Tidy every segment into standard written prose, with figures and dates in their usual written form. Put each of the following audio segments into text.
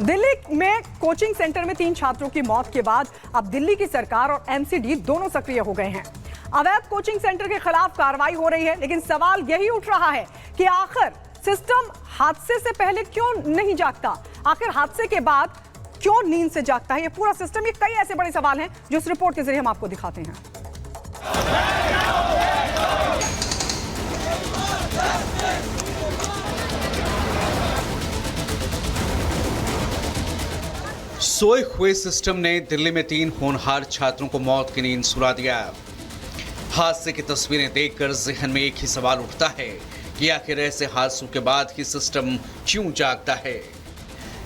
दिल्ली में coaching centre में 3 छात्रों की मौत के बाद अब दिल्ली की सरकार और एमसीडी दोनों सक्रिय हो गए हैं। अवैध कोचिंग सेंटर के खिलाफ कार्रवाई हो रही है, लेकिन सवाल यही उठ रहा है कि आखिर सिस्टम हादसे से पहले क्यों नहीं जागता, आखिर हादसे के बाद क्यों नींद से जागता है ये पूरा सिस्टम। ये कई ऐसे बड़े सवाल हैं जो इस रिपोर्ट के जरिए हम आपको दिखाते हैं। सोए हुए सिस्टम ने दिल्ली में 3 होनहार छात्रों को मौत की नींद सुला दिया। हादसे की तस्वीरें देखकर जहन में एक ही सवाल उठता है कि आखिर ऐसे हादसों के बाद ही सिस्टम क्यों जागता है।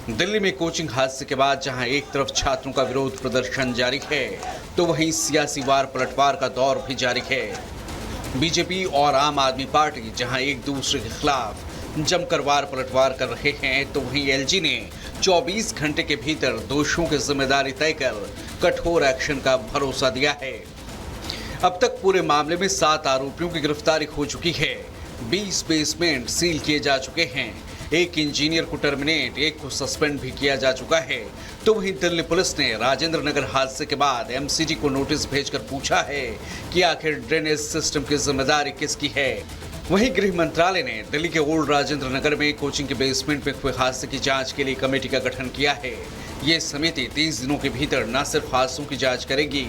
दिल्ली में कोचिंग हादसे के बाद जहां एक तरफ छात्रों का विरोध प्रदर्शन जारी है, तो वहीं सियासी वार पलटवार का दौर भी जारी है। बीजेपी और आम आदमी पार्टी जहां एक दूसरे के खिलाफ जमकर वार पलटवार कर रहे हैं, तो वहीं एलजी ने 24 घंटे के भीतर दोषियों की जिम्मेदारी तय कर कठोर एक्शन का भरोसा दिया है। अब तक पूरे मामले में 7 आरोपियों की गिरफ्तारी हो चुकी है। 20 बेसमेंट सील किए जा चुके हैं। एक इंजीनियर को टर्मिनेट, एक को सस्पेंड भी किया जा चुका है। तो वहीं दिल्ली पुलिस ने राजेंद्र नगर हादसे के बाद एमसीडी को नोटिस भेजकर पूछा है कि आखिर ड्रेनेज सिस्टम की जिम्मेदारी किसकी है। वहीं गृह मंत्रालय ने दिल्ली के ओल्ड राजेंद्र नगर में कोचिंग के बेसमेंट में हुए हादसे की जांच के लिए कमेटी का गठन किया है। ये समिति 30 दिनों के भीतर न सिर्फ हादसों की जांच करेगी,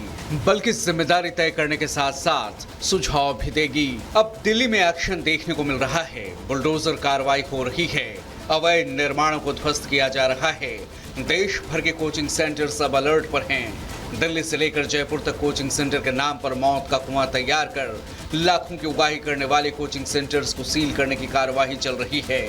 बल्कि जिम्मेदारी तय करने के साथ साथ सुझाव भी देगी। अब दिल्ली में एक्शन देखने को मिल रहा है। बुलडोजर कार्रवाई हो रही है। अवैध निर्माणों को ध्वस्त किया जा रहा है। देश भर के कोचिंग सेंटर्स अब अलर्ट पर हैं। दिल्ली से लेकर जयपुर तक कोचिंग सेंटर के नाम पर मौत का कुआं तैयार कर लाखों की उगाही करने वाले कोचिंग सेंटर्स को सील करने की कार्यवाही चल रही है।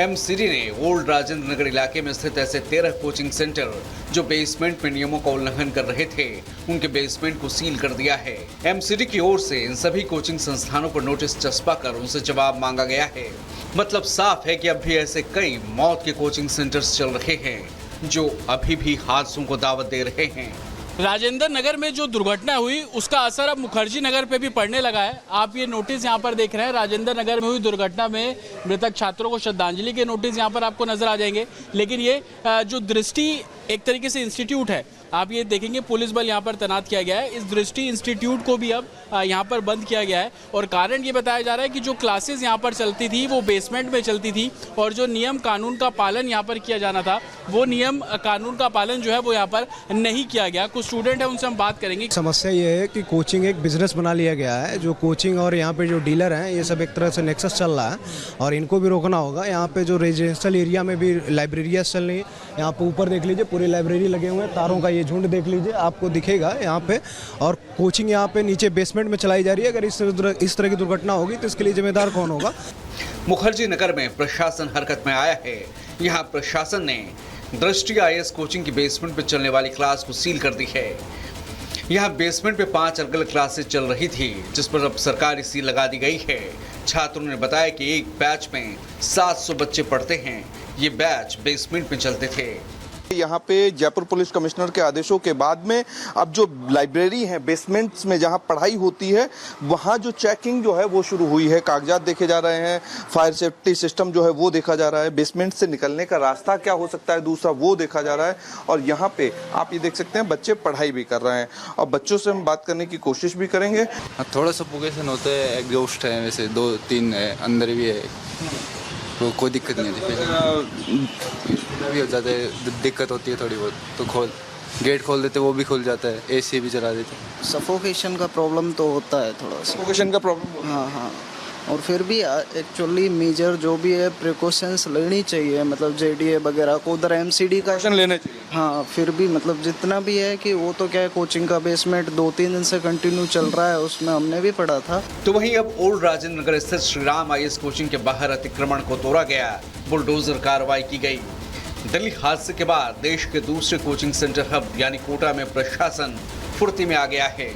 एमसीडी ने ओल्ड राजेंद्र नगर इलाके में स्थित ऐसे 13 कोचिंग सेंटर जो बेसमेंट में नियमों का उल्लंघन कर रहे थे, उनके बेसमेंट को सील कर दिया है। एमसीडी की ओर से इन सभी कोचिंग संस्थानों पर नोटिस चस्पा कर उनसे जवाब मांगा गया है। मतलब साफ है कि अब भी ऐसे कई मौत के कोचिंग सेंटर्स चल रहे हैं जो अभी भी हादसों को दावत दे रहे हैं। राजेंद्र नगर में जो दुर्घटना हुई उसका असर अब मुखर्जी नगर पे भी पड़ने लगा है। आप ये नोटिस यहाँ पर देख रहे हैं। राजेंद्र नगर में हुई दुर्घटना में मृतक छात्रों को श्रद्धांजलि के नोटिस यहाँ पर आपको नजर आ जाएंगे। लेकिन ये जो दृष्टि एक तरीके से इंस्टीट्यूट है, आप ये देखेंगे पुलिस बल यहाँ पर तैनात किया गया है। इस दृष्टि इंस्टीट्यूट को भी अब यहाँ पर बंद किया गया है और कारण ये बताया जा रहा है कि जो क्लासेस यहाँ पर चलती थी वो बेसमेंट में चलती थी और जो नियम कानून का पालन यहाँ पर किया जाना था वो नियम कानून का पालन जो है वो यहाँ पर नहीं किया गया। कुछ स्टूडेंट है, उनसे हम बात करेंगे। समस्या ये है कि कोचिंग एक बिजनेस बना लिया गया है। जो कोचिंग और यहाँ पे जो डीलर हैं, ये सब एक तरह से नेक्सस चल रहा है और इनको भी रोकना होगा। यहाँ पे जो रेजिडेंशियल एरिया में भी लाइब्रेरियाँ चल रही है। यहाँ पे ऊपर देख लीजिए, पूरी लाइब्रेरी लगे हुए हैं। तारों का ये झुंड देख लीजिए, आपको दिखेगा यहाँ पे। और कोचिंग यहाँ पे नीचे बेसमेंट में चलाई जा रही है। अगर इस तरह की दुर्घटना होगी तो इसके लिए जिम्मेदार कौन होगा? मुखर्जी नगर में प्रशासन हरकत में आया है। यहाँ प्रशासन ने दृष्टि आईएएस कोचिंग की बेसमेंट में चलने वाली क्लास को सील कर दी है। यहाँ बेसमेंट में 5 अलग अलग क्लासेस चल रही थी, जिस पर अब सरकारी सील लगा दी गई है। छात्रों ने बताया कि एक बैच में 700 बच्चे पढ़ते हैं। ये बैच बेसमेंट में चलते थे। यहाँ पे जयपुर पुलिस कमिश्नर के आदेशों के बाद में अब जो लाइब्रेरी है, बेसमेंट्स में जहाँ पढ़ाई होती है, वहाँ जो चेकिंग जो है वो शुरू हुई है। कागजात देखे जा रहे हैं, फायर सेफ्टी सिस्टम जो है वो देखा जा रहा है, बेसमेंट से निकलने का रास्ता क्या हो सकता है दूसरा वो देखा जा रहा है। और यहाँ पे आप ये देख सकते हैं बच्चे पढ़ाई भी कर रहे हैं और बच्चों से हम बात करने की कोशिश भी करेंगे। थोड़ा सफोकेशन होता है, एग्जॉस्ट है, वैसे 2-3 है, अंदर भी है, तो कोई दिक्कत नहीं होती। भी हो जाता है, दिक्कत होती है थोड़ी बहुत, तो गेट खोल देते वो भी खुल जाता है, एसी भी चला देते। सफोकेशन का प्रॉब्लम तो होता है थोड़ा सा। सफोकेशन का प्रॉब्लम? हाँ। और फिर भी एक्चुअली मेजर जो भी है प्रिकॉशंस लेनी चाहिए, मतलब जेडीए वगैरह को उधर एमसीडी का एक्शन लेने चाहिए। हाँ, फिर भी मतलब जितना भी है कि वो तो क्या है, कोचिंग का बेसमेंट 2-3 दिन से कंटिन्यू चल रहा है, उसमें हमने भी पढ़ा था। तो वहीं अब ओल्ड राजेंद्र नगर स्थित श्रीराम आईएएस कोचिंग के बाहर अतिक्रमण को तोड़ा गया, बुलडोजर कार्रवाई की गई। दिल्ली हादसे के बाद देश के दूसरे कोचिंग सेंटर हब यानी कोटा में प्रशासन फुर्ती में आ गया है।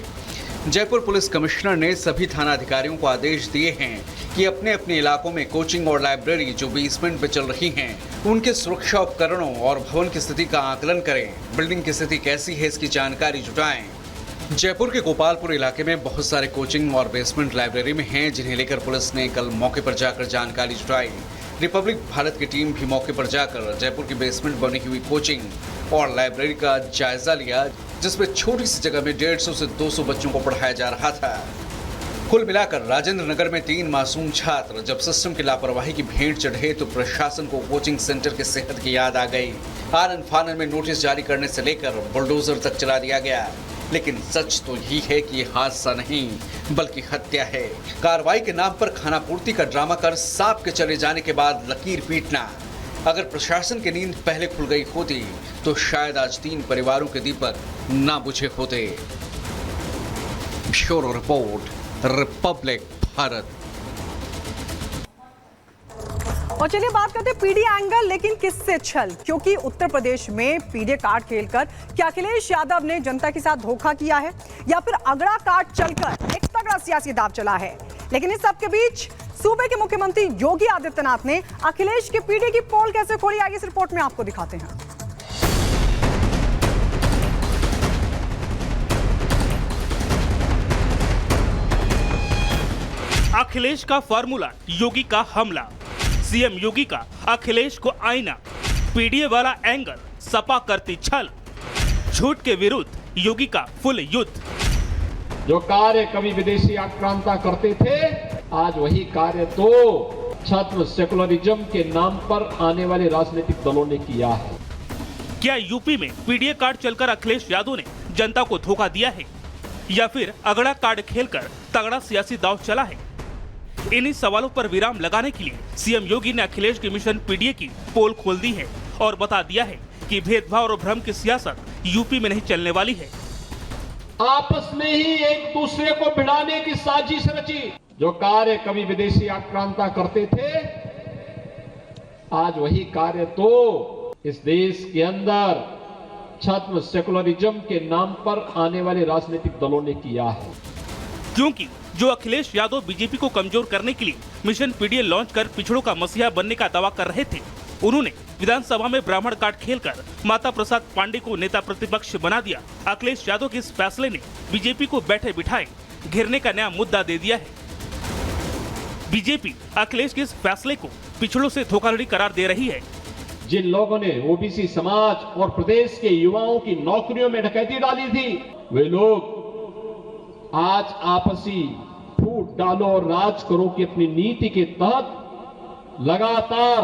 जयपुर पुलिस कमिश्नर ने सभी थाना अधिकारियों को आदेश दिए हैं कि अपने अपने इलाकों में कोचिंग और लाइब्रेरी जो बेसमेंट में चल रही हैं, उनके सुरक्षा उपकरणों और भवन की स्थिति का आकलन करें। बिल्डिंग की स्थिति कैसी है इसकी जानकारी जुटाएं। जयपुर के गोपालपुर इलाके में बहुत सारे कोचिंग और बेसमेंट लाइब्रेरी में हैं, जिन्हें लेकर पुलिस ने कल मौके पर जाकर जानकारी जुटाई। रिपब्लिक भारत की टीम भी मौके पर जाकर जयपुर की बेसमेंट बनी हुई कोचिंग और लाइब्रेरी का जायजा लिया, जिसमें छोटी सी जगह में 150 से 200 बच्चों को पढ़ाया जा रहा था। कुल मिलाकर राजेंद्र नगर में 3 मासूम छात्र जब सिस्टम की लापरवाही की भेंट चढ़े तो प्रशासन को कोचिंग सेंटर के सेहत की याद आ गई। आनन फानन में नोटिस जारी करने से लेकर बुलडोजर तक चला दिया गया। लेकिन सच तो यही है कि ये हादसा नहीं बल्कि हत्या है। कार्रवाई के नाम पर खानापूर्ति का ड्रामा कर सांप के चले जाने के बाद लकीर पीटना। अगर प्रशासन की नींद पहले खुल गई होती तो शायद आज 3 परिवारों के दीपक ना बुझे होते। Bureau report, Republic Bharat. और चलिए बात करते हैं पीडी एंगल, लेकिन किससे छल? क्योंकि उत्तर प्रदेश में पीडे कार्ड खेलकर क्या अखिलेश यादव ने जनता के साथ धोखा किया है या फिर अगड़ा कार्ड चलकर एक तगड़ा सियासी दांव चला है? लेकिन इस सब के बीच सूबे के मुख्यमंत्री योगी आदित्यनाथ ने अखिलेश के पीडे की पोल कैसे खोली, आइए इस रिपोर्ट में आपको दिखाते हैं। अखिलेश का फार्मूला, योगी का हमला। सीएम योगी का अखिलेश को आईना, पीडीए वाला एंगल, सपा करती छल। झूठ के विरुद्ध योगी का फुल युद्ध। जो कार्य कभी विदेशी आक्रांता करते थे, आज वही कार्य तो छात्र सेकुलरिज्म के नाम पर आने वाले राजनीतिक दलों ने किया है। क्या यूपी में पीडीए कार्ड चलकर अखिलेश यादव ने जनता को धोखा दिया है या फिर अगड़ा कार्ड खेलकर तगड़ा सियासी दांव चला है? इन्हीं सवालों पर विराम लगाने के लिए सीएम योगी ने अखिलेश के मिशन पीडीए की पोल खोल दी है और बता दिया है कि भेदभाव और भ्रम की सियासत यूपी में नहीं चलने वाली है। आपस में ही एक दूसरे को भिड़ाने की साजिश रची। जो कार्य कभी विदेशी आक्रांता करते थे, आज वही कार्य तो इस देश के अंदर छद्म सेकुलरिज्म के नाम पर आने वाले राजनीतिक दलों ने किया है। क्योंकि जो अखिलेश यादव बीजेपी को कमजोर करने के लिए मिशन पीडीए लॉन्च कर पिछड़ों का मसीहा बनने का दावा कर रहे थे, उन्होंने विधानसभा में ब्राह्मण कार्ड खेलकर माता प्रसाद पांडे को नेता प्रतिपक्ष बना दिया। अखिलेश यादव के इस फैसले ने बीजेपी को बैठे बिठाए घेरने का नया मुद्दा दे दिया है। बीजेपी अखिलेश के इस फैसले को पिछड़ों से धोखाधड़ी करार दे रही है। जिन लोगों ने ओबीसी समाज और प्रदेश के युवाओं की नौकरियों में डकैती डाली थी, वे लोग आज आपसी फूट डालो और राज करो की अपनी नीति के तहत लगातार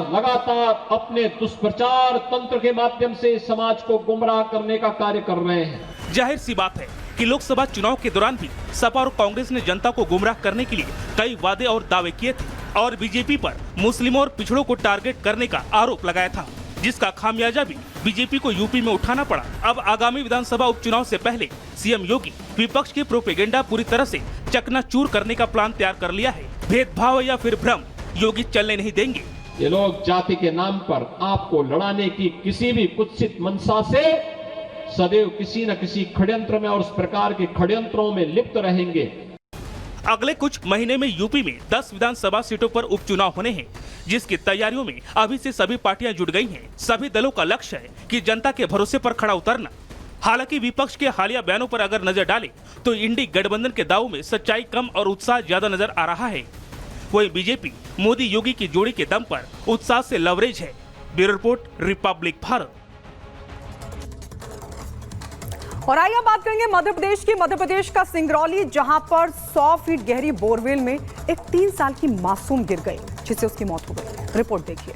अपने दुष्प्रचार तंत्र के माध्यम से समाज को गुमराह करने का कार्य कर रहे हैं। जाहिर सी बात है कि लोकसभा चुनाव के दौरान भी सपा और कांग्रेस ने जनता को गुमराह करने के लिए कई वादे और दावे किए थे और बीजेपी पर मुस्लिमों और पिछड़ों को टारगेट करने का आरोप लगाया था, जिसका खामियाजा भी बीजेपी को यूपी में उठाना पड़ा। अब आगामी विधानसभा उपचुनाव से पहले सीएम योगी विपक्ष के प्रोपेगेंडा पूरी तरह से चकनाचूर करने का प्लान तैयार कर लिया है। भेदभाव या फिर भ्रम योगी चलने नहीं देंगे। ये लोग जाति के नाम पर आपको लड़ाने की किसी भी कुत्सित मंशा से सदैव किसी न किसी षड्यंत्र में और उस प्रकार के षड्यंत्रों में लिप्त रहेंगे। अगले कुछ महीने में यूपी में 10 विधानसभा सीटों पर उपचुनाव होने हैं, जिसकी तैयारियों में अभी से सभी पार्टियां जुट गई हैं। सभी दलों का लक्ष्य है कि जनता के भरोसे पर खड़ा उतरना। हालांकि विपक्ष के हालिया बयानों पर अगर नजर डालें तो इंडी गठबंधन के दावों में सच्चाई कम और उत्साह ज्यादा नजर आ रहा है। वहीं बीजेपी मोदी योगी की जोड़ी के दम पर उत्साह से लवरेज है। Bureau report, Republic Bharat. और आइए बात करेंगे मध्य प्रदेश का सिंगरौली, जहां पर 100 फीट गहरी बोरवेल में एक 3 साल की मासूम गिर गई, जिससे उसकी मौत हो गई। रिपोर्ट देखिए।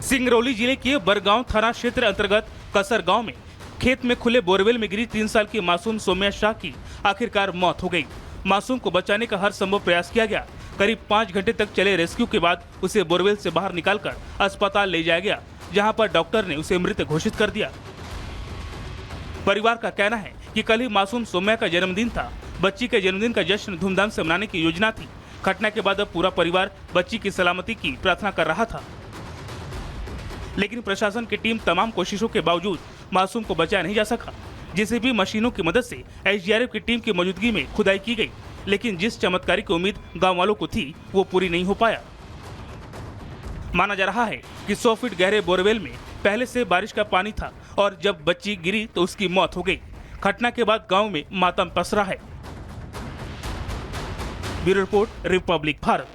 सिंगरौली जिले के बरगांव थाना क्षेत्र अंतर्गत कसर गांव में खेत में खुले बोरवेल में गिरी 3 साल की मासूम सौम्या शाह की आखिरकार मौत हो गई। मासूम को बचाने का हर संभव प्रयास किया गया। करीब 5 घंटे तक चले रेस्क्यू के बाद उसे बोरवेल से बाहर निकालकर अस्पताल ले जाया गया, जहां पर डॉक्टर ने उसे मृत घोषित कर दिया। परिवार का कहना है कि कल ही मासूम सौम्या का जन्मदिन था। बच्ची के जन्मदिन का जश्न धूमधाम से मनाने की योजना थी। घटना के बाद अब पूरा परिवार बच्ची की सलामती की प्रार्थना कर रहा था, लेकिन प्रशासन की टीम तमाम कोशिशों के बावजूद मासूम को बचाया नहीं जा सका। जेसीबी मशीनों की मदद से एसडीआरएफ की टीम की मौजूदगी में खुदाई की गई, लेकिन जिस चमत्कारी की उम्मीद गांव वालों को थी वो पूरी नहीं हो पाया। माना जा रहा है कि 100 फीट गहरे बोरवेल में पहले से बारिश का पानी था और जब बच्ची गिरी तो उसकी मौत हो गई। घटना के बाद गांव में मातम पसरा है। Bureau report, Republic Bharat.